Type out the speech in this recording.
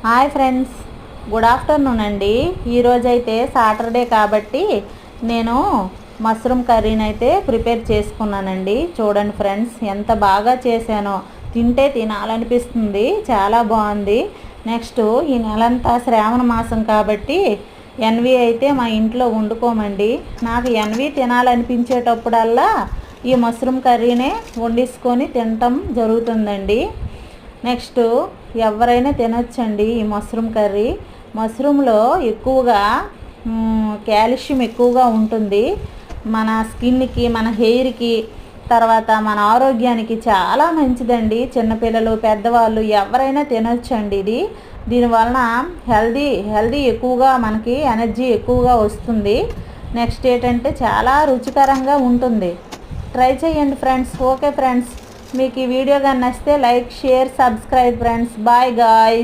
Hi friends, good afternoon అండి. ఈరోజైతే Saturday కాబట్టి నేను మష్రూమ్ కర్రీని అయితే ప్రిపేర్ చేసుకున్నానండి. చూడండి ఫ్రెండ్స్, ఎంత బాగా చేశానో, తింటే తినాలనిపిస్తుంది. చాలా బాగుంది. నెక్స్ట్ ఈ నెలంతా శ్రావణ మాసం కాబట్టి ఎన్వి అయితే మా ఇంట్లో వండుకోమండి. నాకు ఎన్వి తినాలనిపించేటప్పుడల్లా ఈ మష్రూమ్ కర్రీనే వండించుకొని తినటం జరుగుతుందండి. నెక్స్ట్ ఎవరైనా తినొచ్చండి ఈ మష్రూమ్ కర్రీ. మష్రూమ్లో ఎక్కువగా కాల్షియం ఎక్కువగా ఉంటుంది. మన స్కిన్కి, మన హెయిర్కి, తర్వాత మన ఆరోగ్యానికి చాలా మంచిదండి. చిన్నపిల్లలు, పెద్దవాళ్ళు ఎవరైనా తినొచ్చండి ఇది. దీనివలన హెల్దీ ఎక్కువగా, మనకి ఎనర్జీ ఎక్కువగా వస్తుంది. నెక్స్ట్ ఏంటంటే చాలా రుచికరంగా ఉంటుంది. ట్రై చేయండి ఫ్రెండ్స్. ఓకే ఫ్రెండ్స్, మీకు ఈ వీడియో కానీ నచ్చితే like, share, subscribe friends. Bye guys.